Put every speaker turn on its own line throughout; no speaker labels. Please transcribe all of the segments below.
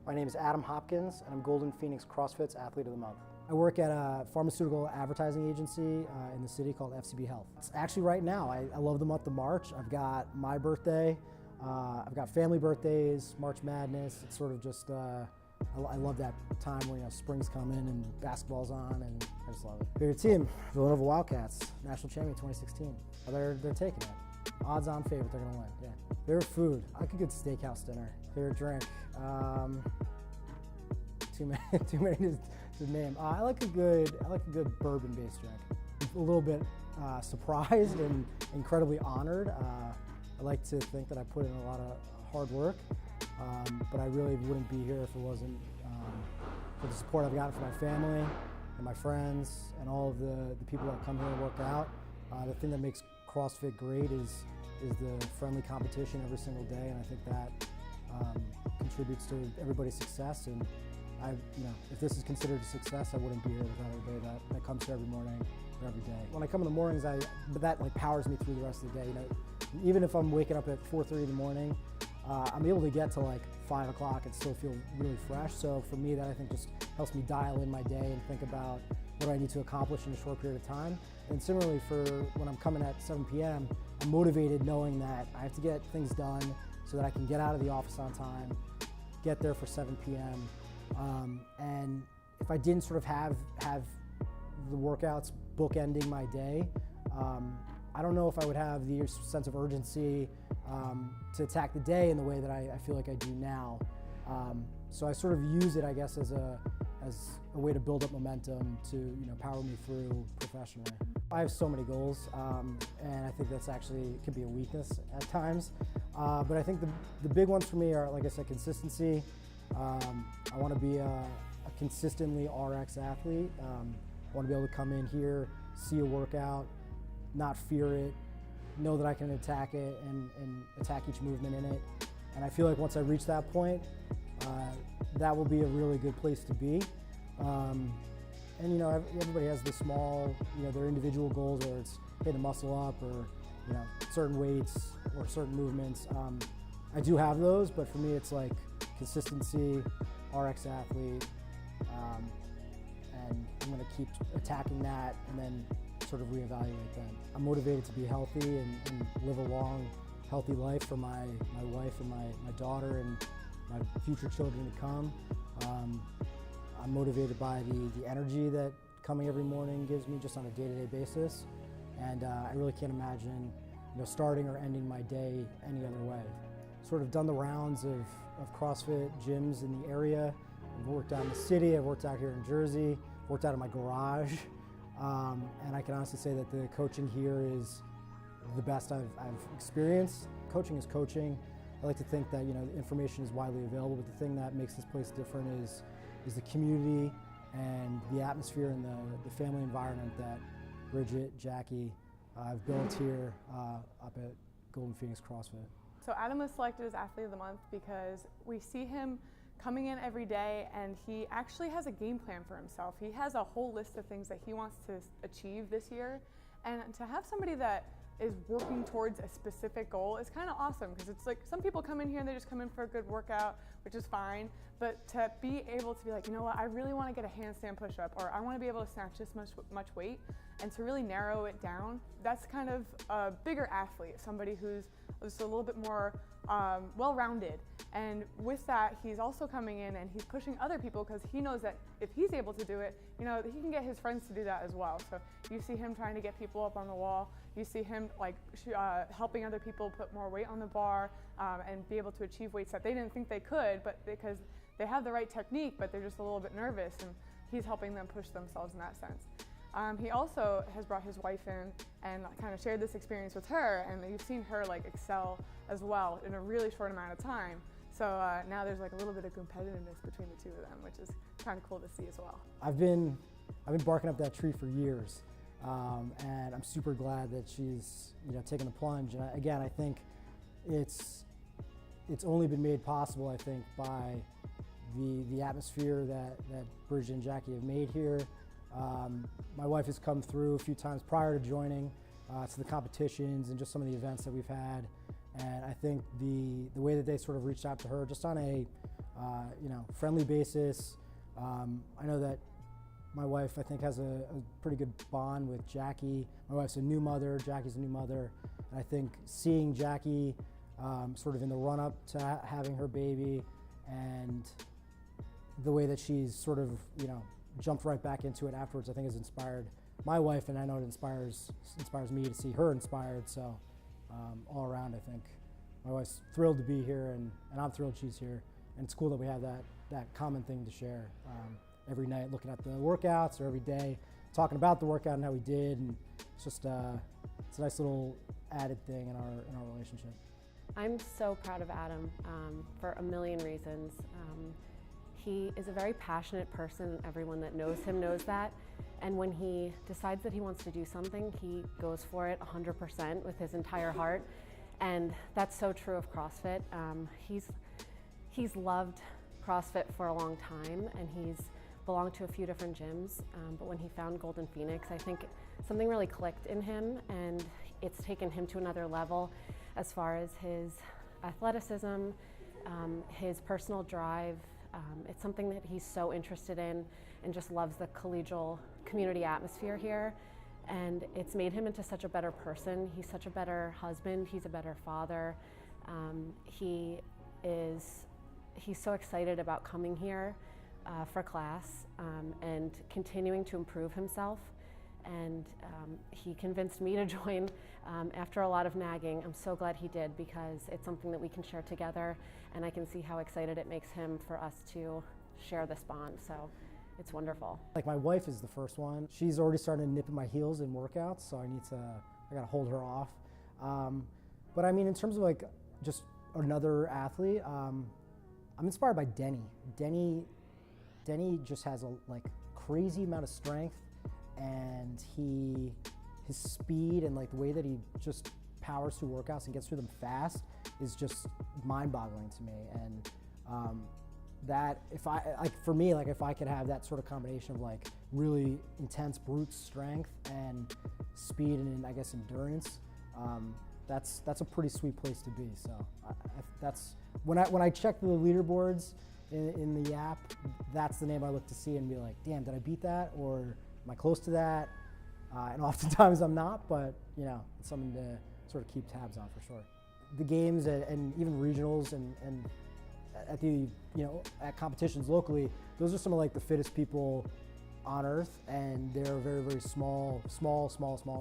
My name is Adam Hopkins, and I'm Golden Phoenix CrossFit's Athlete of the Month. I work at a pharmaceutical advertising agency in the city called FCB Health. It's actually right now. I love the month of March. I've got my birthday, I've got family birthdays, March Madness. It's sort of just, I love that time where spring's coming and basketball's on, and I just love it. Favorite team, Villanova Wildcats, national champion 2016. They're taking it. Odds-on favorite, they're gonna win. Yeah. Favorite food, I like a good steakhouse dinner. Favorite drink, too many to name. I like a good bourbon-based drink. A little bit surprised and incredibly honored. I like to think that I put in a lot of hard work, but I really wouldn't be here if it wasn't for the support I've gotten from my family and my friends and all of the people that come here and work out. The thing that makes CrossFit great is the friendly competition every single day, and I think that contributes to everybody's success. And if this is considered a success, I wouldn't be here without everybody that comes here every morning or every day. When I come in the mornings, that powers me through the rest of the day. Even if I'm waking up at 4:30 in the morning, I'm able to get to 5 o'clock and still feel really fresh. So for me, that I think just helps me dial in my day and think about what I need to accomplish in a short period of time. And similarly, for when I'm coming at 7 p.m., I'm motivated knowing that I have to get things done so that I can get out of the office on time, get there for 7 p.m. And if I didn't sort of have the workouts bookending my day, I don't know if I would have the sense of urgency to attack the day in the way that I feel like I do now. So I sort of use it, I guess, as a way to build up momentum to power me through professionally. I have so many goals, and I think that's actually could be a weakness at times. But I think the big ones for me are, like I said, consistency. I want to be a consistently RX athlete. I want to be able to come in here, see a workout, not fear it, know that I can attack it and attack each movement in it. And I feel like once I reach that point, that will be a really good place to be. And everybody has the small, their individual goals, whether it's hitting a muscle up or certain weights or certain movements. I do have those, but for me it's like consistency, RX athlete, and I'm going to keep attacking that and then sort of reevaluate that. I'm motivated to be healthy and live a long, healthy life for my wife and my daughter and my future children to come. I'm motivated by the energy that coming every morning gives me just on a day-to-day basis, and I really can't imagine starting or ending my day any other way. Sort of done the rounds of CrossFit gyms in the area. I've worked out in the city, I've worked out here in Jersey, worked out in my garage, and I can honestly say that the coaching here is the best I've experienced. Coaching is coaching. I like to think that the information is widely available, but the thing that makes this place different is the community and the atmosphere and the family environment that Bridget, Jackie have built here up at Golden Phoenix CrossFit.
So Adam was selected as Athlete of the Month because we see him coming in every day, and he actually has a game plan for himself. He has a whole list of things that he wants to achieve this year, and to have somebody that is working towards a specific goal is kind of awesome, because it's like some people come in here and they just come in for a good workout, which is fine, but to be able to be like, I really want to get a handstand push-up, or I want to be able to snatch this much weight, and to really narrow it down, that's kind of a bigger athlete, somebody who's just a little bit more well-rounded. And with that, he's also coming in and he's pushing other people, because he knows that if he's able to do it, he can get his friends to do that as well. So you see him trying to get people up on the wall. You see him helping other people put more weight on the bar and be able to achieve weights that they didn't think they could, but because they have the right technique, but they're just a little bit nervous, and he's helping them push themselves in that sense. He also has brought his wife in and kind of shared this experience with her, and you've seen her excel as well in a really short amount of time. So now there's a little bit of competitiveness between the two of them, which is kind of cool to see as well.
I've been barking up that tree for years, and I'm super glad that she's taking the plunge. And again, I think it's only been made possible, I think, by the atmosphere that Bridget and Jackie have made here. My wife has come through a few times prior to joining to the competitions and just some of the events that we've had, and I think the way that they sort of reached out to her just on a friendly basis. I know that my wife, I think, has a pretty good bond with Jackie. My wife's a new mother, Jackie's a new mother. And I think seeing Jackie sort of in the run-up to having her baby, and the way that she's sort of, jumped right back into it afterwards, I think has inspired my wife, and I know it inspires me to see her inspired. So all around, I think my wife's thrilled to be here, and I'm thrilled she's here. And it's cool that we have that common thing to share every night, looking at the workouts, or every day talking about the workout and how we did. And it's just it's a nice little added thing in our relationship.
I'm so proud of Adam for a million reasons. He is a very passionate person. Everyone that knows him knows that. And when he decides that he wants to do something, he goes for it 100% with his entire heart. And that's so true of CrossFit. He's loved CrossFit for a long time, and he's belonged to a few different gyms. But when he found Golden Phoenix, I think something really clicked in him, and it's taken him to another level as far as his athleticism, his personal drive. It's something that he's so interested in, and just loves the collegial community atmosphere here. And it's made him into such a better person. He's such a better husband. He's a better father. He's so excited about coming here for class and continuing to improve himself. And he convinced me to join after a lot of nagging. I'm so glad he did, because it's something that we can share together, and I can see how excited it makes him for us to share this bond. So it's wonderful.
Like, my wife is the first one. She's already starting to nip at my heels in workouts, so I gotta hold her off. But I mean, in terms of like just another athlete, I'm inspired by Denny. Denny just has a crazy amount of strength, and his speed and like the way that he just powers through workouts and gets through them fast is just mind-boggling to me. And that if I could have that sort of combination of like really intense brute strength and speed and, I guess, endurance, that's a pretty sweet place to be. So that's when I check the leaderboards in the app, that's the name I look to see and be like, damn, did I beat that, or am I close to that? And oftentimes I'm not, but it's something to sort of keep tabs on for sure. The games and even regionals and at the at competitions locally, those are some of like the fittest people on earth, and they're a very, very small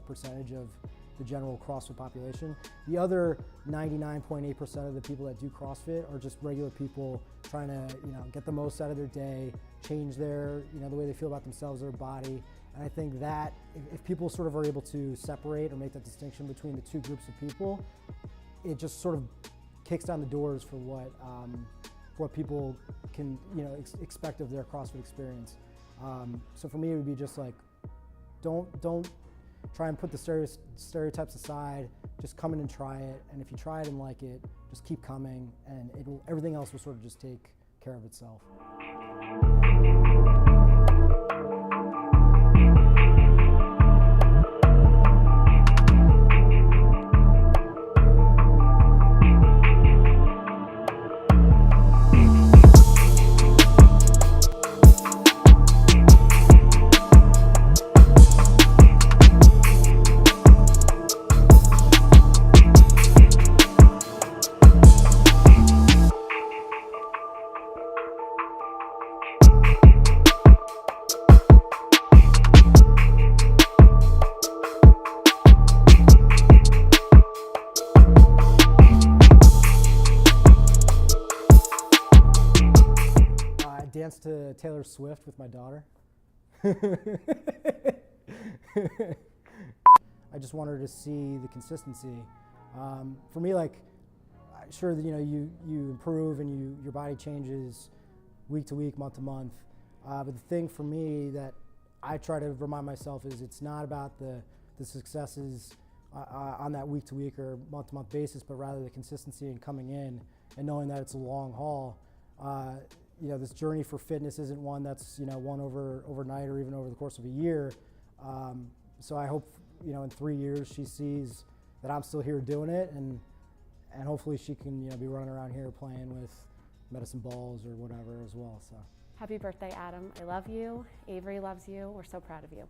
percentage of the general CrossFit population. The other 99.8% of the people that do CrossFit are just regular people trying to get the most out of their day, change their the way they feel about themselves, their body. And I think that if people sort of are able to separate or make that distinction between the two groups of people, it just sort of kicks down the doors for what people can expect of their CrossFit experience. So for me, it would be just like, don't try and put the stereotypes aside. Just come in and try it, and if you try it and like it, just keep coming, and everything else will sort of just take care of itself. Danced to Taylor Swift with my daughter. I just want her to see the consistency. For me, like, sure, you improve and your body changes week to week, month to month. But the thing for me that I try to remind myself is it's not about the successes on that week to week or month to month basis, but rather the consistency in coming in and knowing that it's a long haul. This journey for fitness isn't one that's won overnight or even over the course of a year. So I hope in 3 years she sees that I'm still here doing it, and hopefully she can be running around here playing with medicine balls or whatever as well. So
happy birthday, Adam. I love you. Avery loves you. We're so proud of you.